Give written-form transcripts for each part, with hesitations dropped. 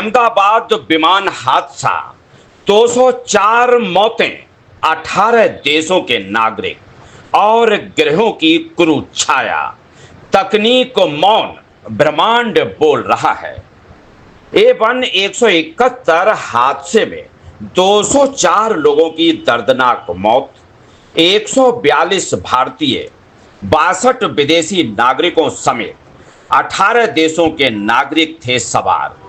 अहमदाबाद विमान हादसा, 204 मौतें, 18 देशों के नागरिक और ग्रहों की क्रूर छाया। तकनीक मौन, ब्रह्मांड बोल रहा है। A1 171 हादसे में 204 लोगों की दर्दनाक मौत, 142 भारतीय, 62 विदेशी नागरिकों समेत 18 देशों के नागरिक थे सवार।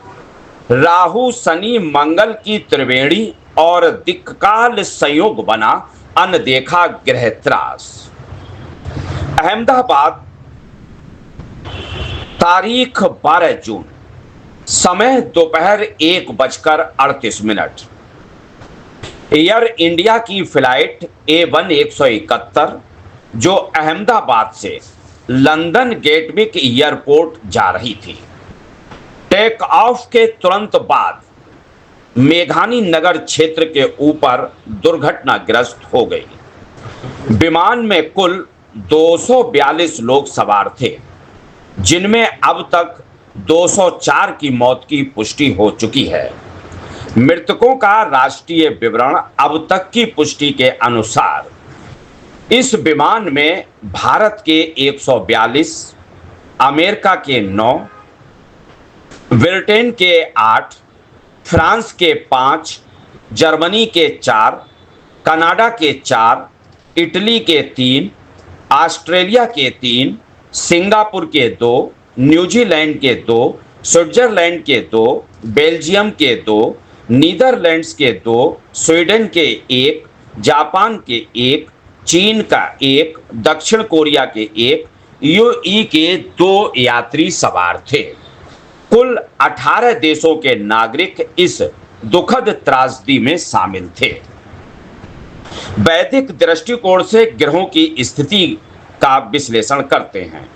राहु शनि मंगल की त्रिवेणी और दिक्काल संयोग बना अनदेखा ग्रह त्रास। अहमदाबाद, तारीख 12 जून, समय दोपहर 1:38। एयर इंडिया की फ्लाइट A1 171 जो अहमदाबाद से लंदन गेटविक एयरपोर्ट जा रही थी। टेक ऑफ के तुरंत बाद मेघानी नगर क्षेत्र के ऊपर दुर्घटनाग्रस्त हो गई। विमान में कुल 242 लोग सवार थे, जिनमें अब तक 204 की मौत की पुष्टि हो चुकी है। मृतकों का राष्ट्रीय विवरण अब तक की पुष्टि के अनुसार इस विमान में भारत के 142, अमेरिका के 9, ब्रिटेन के 8, फ्रांस के 5, जर्मनी के 4, कनाडा के 4, इटली के 3, ऑस्ट्रेलिया के 3, सिंगापुर के 2, न्यूजीलैंड के 2, स्विट्जरलैंड के 2, बेल्जियम के 2, नीदरलैंड्स के 2, स्वीडन के 1, जापान के 1, चीन का 1, दक्षिण कोरिया के 1, यूएई के 2 यात्री सवार थे। कुल 18 देशों के नागरिक इस दुखद त्रासदी में शामिल थे। वैदिक दृष्टिकोण से ग्रहों की स्थिति का विश्लेषण करते हैं।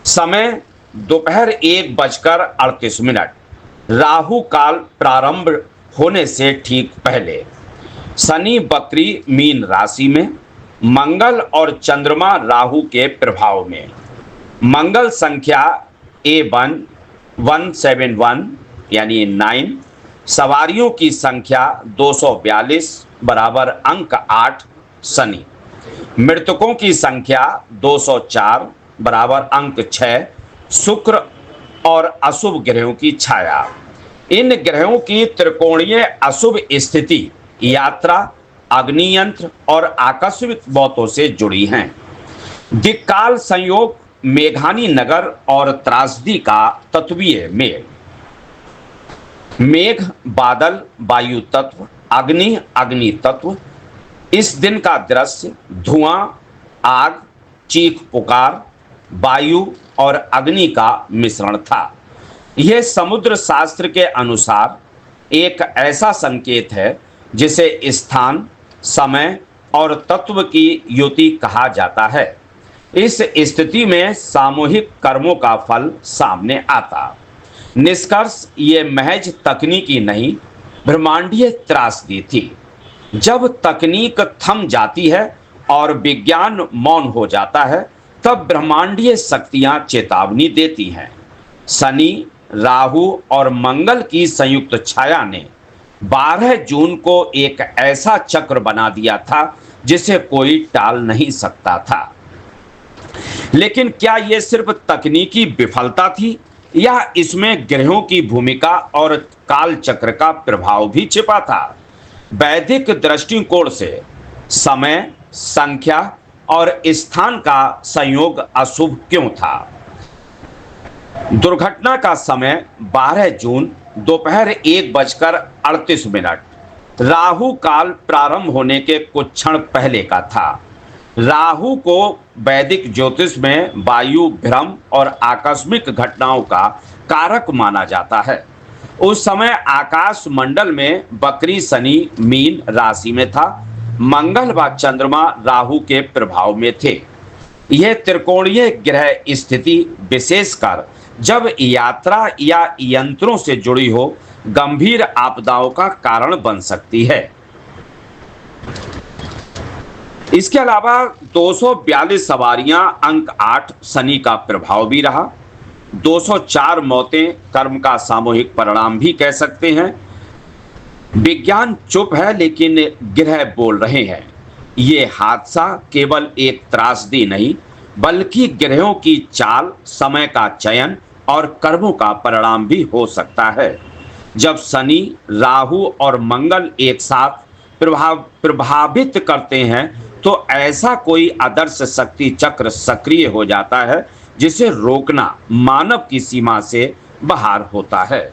समय दोपहर 1:38। राहु काल प्रारंभ होने से ठीक पहले शनि बकरी मीन राशि में, मंगल और चंद्रमा राहु के प्रभाव में। मंगल संख्या A1 171 यानी 9, सवारियों की संख्या 242 बराबर अंक 8 शनि, मृतकों की संख्या 204 बराबर अंक 6 शुक्र और अशुभ ग्रहों की छाया। इन ग्रहों की त्रिकोणीय अशुभ स्थिति यात्रा, अग्नियंत्र और आकस्मिक मौतों से जुड़ी हैं। दिक्काल संयोग मेघानी नगर और त्रासदी का तत्वीय मेल। मेघ बादल वायु तत्व, अग्नि अग्नि तत्व। इस दिन का दृश्य धुआं, आग, चीख पुकार, वायु और अग्नि का मिश्रण था। यह समुद्र शास्त्र के अनुसार एक ऐसा संकेत है जिसे स्थान, समय और तत्व की युति कहा जाता है। इस स्थिति में सामूहिक कर्मों का फल सामने आता। निष्कर्ष ये महज तकनीकी नहीं, ब्रह्मांडीय त्रासदी थी। जब तकनीक थम जाती है और विज्ञान मौन हो जाता है, तब ब्रह्मांडीय शक्तियां चेतावनी देती हैं। शनि, राहु और मंगल की संयुक्त छाया ने 12 जून को एक ऐसा चक्र बना दिया था जिसे कोई टाल नहीं सकता था। लेकिन क्या यह सिर्फ तकनीकी विफलता थी या इसमें ग्रहों की भूमिका और काल चक्र का प्रभाव भी छिपा था? वैदिक दृष्टिकोण से समय, संख्या और स्थान का संयोग अशुभ क्यों था? दुर्घटना का समय 12 जून दोपहर 1:38। राहु काल प्रारंभ होने के कुछ क्षण पहले का था। राहु को वैदिक ज्योतिष में वायु भ्रम और आकस्मिक घटनाओं का कारक माना जाता है। उस समय आकाश मंडल में बकरी शनि मीन राशि में था। मंगल व चंद्रमा राहु के प्रभाव में थे। यह त्रिकोणीय ग्रह स्थिति विशेषकर जब यात्रा या यंत्रों से जुड़ी हो गंभीर आपदाओं का कारण बन सकती है। इसके अलावा 242 सवारियां अंक 8 शनि का प्रभाव भी रहा। 204 मौतें कर्म का सामूहिक परिणाम भी कह सकते हैं। विज्ञान चुप है लेकिन ग्रह बोल रहे हैं। ये हादसा केवल एक त्रासदी नहीं, बल्कि ग्रहों की चाल, समय का चयन और कर्मों का परिणाम भी हो सकता है। जब शनि, राहु और मंगल एक साथ प्रभावित करते हैं तो ऐसा कोई आदर्श शक्ति चक्र सक्रिय हो जाता है जिसे रोकना मानव की सीमा से बाहर होता है।